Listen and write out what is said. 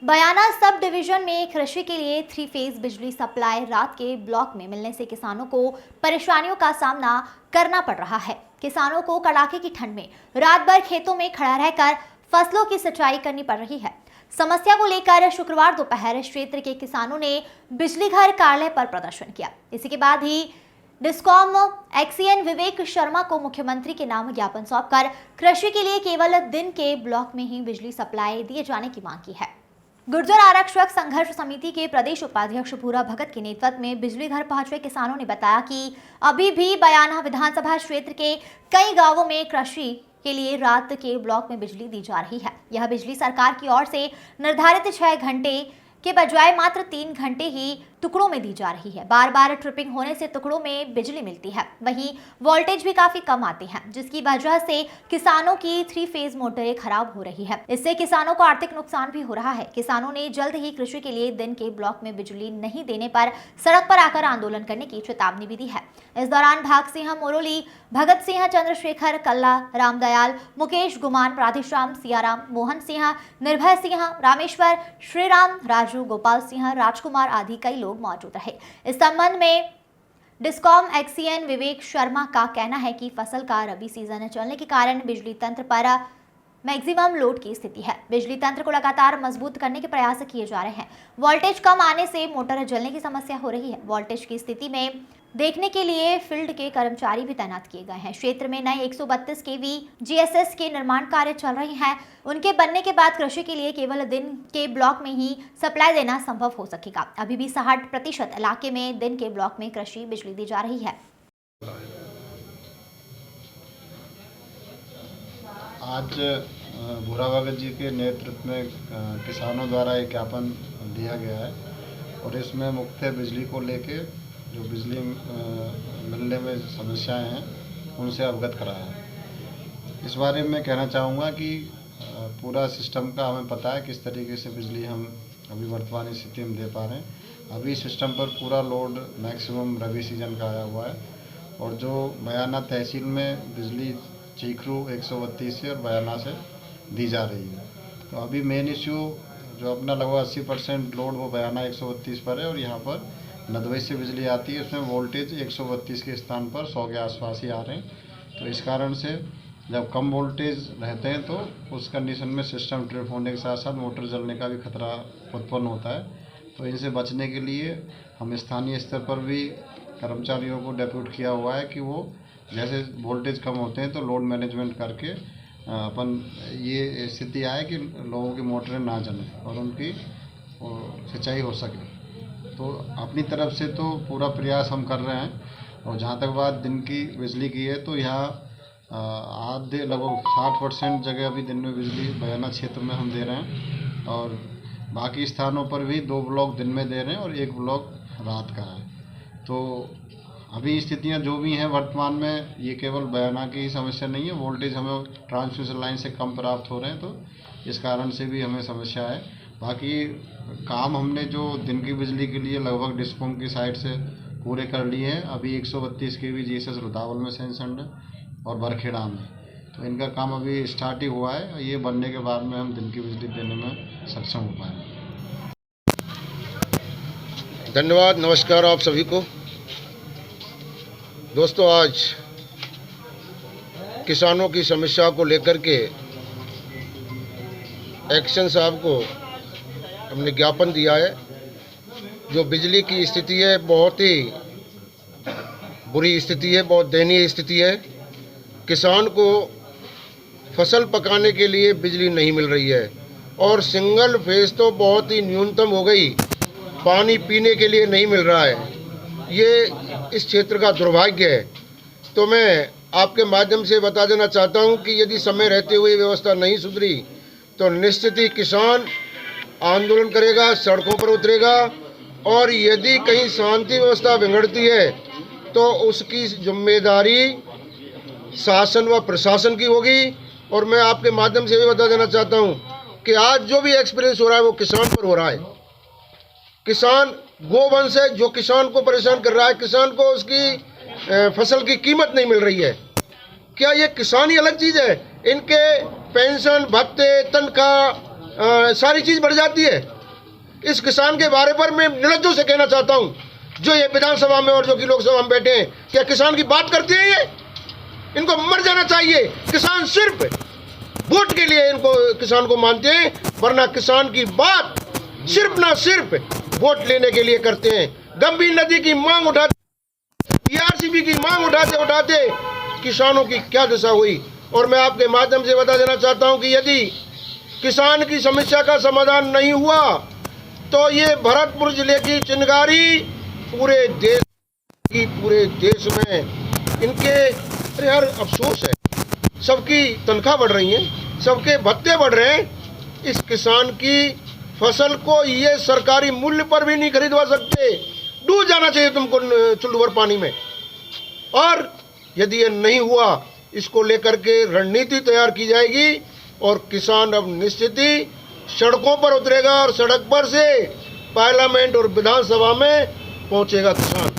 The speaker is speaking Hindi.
बयाना सब डिवीजन में कृषि के लिए 3 फेज बिजली सप्लाई रात के ब्लॉक में मिलने से किसानों को परेशानियों का सामना करना पड़ रहा है। किसानों को कड़ाके की ठंड में रात भर खेतों में खड़ा रहकर फसलों की सिंचाई करनी पड़ रही है। समस्या को लेकर शुक्रवार दोपहर क्षेत्र के किसानों ने बिजली घर कार्यालय पर प्रदर्शन किया। इसी के बाद ही डिस्कॉम एक्सीएन विवेक शर्मा को मुख्यमंत्री के नाम ज्ञापन सौंपकर कृषि के लिए केवल दिन के ब्लॉक में ही बिजली सप्लाई दिए जाने की मांग की है। गुर्जर आरक्षक संघर्ष समिति के प्रदेश उपाध्यक्ष पूरा भगत के नेतृत्व में बिजली घर पहुंचे किसानों ने बताया कि अभी भी बयाना विधानसभा क्षेत्र के कई गांवों में कृषि के लिए रात के ब्लॉक में बिजली दी जा रही है। यह बिजली सरकार की ओर से निर्धारित 6 घंटे के बजाय मात्र 3 घंटे ही टुकड़ों में दी जा रही है। बार बार ट्रिपिंग होने से टुकड़ों में बिजली मिलती है, वहीं वोल्टेज भी काफी कम आते हैं, जिसकी वजह से किसानों की 3 फेज मोटरें खराब हो रही है। इससे किसानों को आर्थिक नुकसान भी हो रहा है। किसानों ने जल्द ही कृषि के लिए दिन के ब्लॉक में बिजली नहीं देने पर सड़क पर आकर आंदोलन करने की चेतावनी भी दी है। इस दौरान भाग सिंह मोरोली, भगत सिंह, चंद्रशेखर कल्ला, रामदयाल, मुकेश गुमान, राधेश्याम, सियाराम, मोहन सिंह, निर्भय सिंह, रामेश्वर, श्रीराम, राजू, गोपाल सिंह, राजकुमार आदि कई लोग मौजूद रहे। इस संबंध में डिस्कॉम एक्सीएन विवेक शर्मा का कहना है कि फसल का रबी सीजन चलने के कारण बिजली तंत्र पर मैक्सिमम लोड की स्थिति है। बिजली तंत्र को लगातार मजबूत करने के प्रयास किए जा रहे हैं। वोल्टेज कम आने से मोटर जलने की समस्या हो रही है। वोल्टेज की स्थिति में देखने के लिए फील्ड के कर्मचारी भी तैनात किए गए हैं। क्षेत्र में नए 132 केवी जीएसएस के निर्माण कार्य चल रहे हैं। उनके बनने के बाद कृषि के लिए केवल दिन के ब्लॉक में ही सप्लाई देना संभव हो सकेगा। अभी भी 60% इलाके में दिन के ब्लॉक में कृषि बिजली दी जा रही है। आज भूरा भगत जी के नेतृत्व में किसानों द्वारा एक ज्ञापन दिया गया है और इसमें मुख्य बिजली को लेके जो बिजली मिलने में समस्याएं हैं उनसे अवगत कराया है। इस बारे में कहना चाहूँगा कि पूरा सिस्टम का हमें पता है किस तरीके से बिजली हम अभी वर्तमान स्थिति में दे पा रहे हैं। अभी सिस्टम पर पूरा लोड मैक्सिमम रबी सीजन का आया हुआ है और जो बयाना तहसील में बिजली चीखरू 132 से और बयाना से दी जा रही है। तो अभी मेन इश्यू जो अपना लगभग 80% लोड वो बयाना 132 पर है और यहाँ पर नदवई से बिजली आती है। इसमें वोल्टेज 132 के स्थान पर 100 के आसपास ही आ रहे हैं। तो इस कारण से जब कम वोल्टेज रहते हैं तो उस कंडीशन में सिस्टम ट्रिप होने के साथ साथ मोटर जलने का भी खतरा उत्पन्न होता है। तो इनसे बचने के लिए हम स्थानीय स्तर पर भी कर्मचारियों को डेप्यूट किया हुआ है कि वो जैसे वोल्टेज कम होते हैं तो लोड मैनेजमेंट करके अपन ये स्थिति आए कि लोगों की मोटरें ना जलें और उनकी सिंचाई हो सके। तो अपनी तरफ से तो पूरा प्रयास हम कर रहे हैं और जहाँ तक बात दिन की बिजली की है तो यहाँ आधे लगभग 60% जगह अभी दिन में बिजली बयाना क्षेत्र में हम दे रहे हैं और बाकी स्थानों पर भी 2 ब्लॉक दिन में दे रहे हैं और 1 ब्लॉक रात का है। तो अभी स्थितियां जो भी हैं वर्तमान में ये केवल बयाना की ही समस्या नहीं है। वोल्टेज हमें ट्रांसमिशन लाइन से कम प्राप्त हो रहे हैं तो इस कारण से भी हमें समस्या है। बाकी काम हमने जो दिन की बिजली के लिए लगभग डिस्कॉम की साइड से पूरे कर लिए हैं। अभी 132 केवी जीएसएस रुदावल में सैंक्शन है और बरखेड़ा में, तो इनका काम अभी स्टार्ट ही हुआ है। ये बनने के बाद में हम दिन की बिजली देने में सक्षम हो पाएंगे। धन्यवाद। नमस्कार आप सभी को। दोस्तों, आज किसानों की समस्या को लेकर के एक्शन साहब को हमने ज्ञापन दिया है। जो बिजली की स्थिति है बहुत ही बुरी स्थिति है, बहुत दयनीय स्थिति है। किसान को फसल पकाने के लिए बिजली नहीं मिल रही है और सिंगल फेज तो बहुत ही न्यूनतम हो गई, पानी पीने के लिए नहीं मिल रहा है। ये इस क्षेत्र का दुर्भाग्य है। तो मैं आपके माध्यम से बता देना चाहता हूं कि यदि समय रहते हुए व्यवस्था नहीं सुधरी तो निश्चित ही किसान आंदोलन करेगा, सड़कों पर उतरेगा और यदि कहीं शांति व्यवस्था बिगड़ती है तो उसकी जिम्मेदारी शासन व प्रशासन की होगी। और मैं आपके माध्यम से भी बता देना चाहता हूं कि आज जो भी एक्सपीरियंस हो रहा है वो किसान पर हो रहा है। किसान गोवंश है जो किसान को परेशान कर रहा है। किसान को उसकी फसल की कीमत नहीं मिल रही है। क्या ये किसान ही अलग चीज़ है? इनके पेंशन, भत्ते, तनख्वाह सारी चीज़ बढ़ जाती है। इस किसान के बारे पर मैं निर्लज्जों से कहना चाहता हूं, जो ये विधानसभा में और जो कि लोकसभा में बैठे हैं, क्या किसान की बात करते हैं ये? इनको मर जाना चाहिए। किसान सिर्फ वोट के लिए इनको किसान को मानते हैं, वरना किसान की बात सिर्फ ना सिर्फ वोट लेने के लिए करते हैं। गंभीर नदी की मांग उठाते, पीआरसीबी की मांग उठाते उठाते किसानों की क्या दशा हुई। और मैं आपके माध्यम से बता देना चाहता हूं कि यदि किसान की समस्या का समाधान नहीं हुआ तो ये भरतपुर जिले की चिंगारी पूरे देश में इनके, अरे यार अफसोस है, सबकी तनख्वाह बढ़ रही है, सबके भत्ते बढ़ रहे हैं। इस किसान की फसल को ये सरकारी मूल्य पर भी नहीं खरीदवा सकते। डूब जाना चाहिए तुमको चुल्लू भर पानी में। और यदि ये नहीं हुआ, इसको लेकर के रणनीति तैयार की जाएगी और किसान अब निश्चित ही सड़कों पर उतरेगा और सड़क पर से पार्लियामेंट और विधानसभा में पहुंचेगा किसान।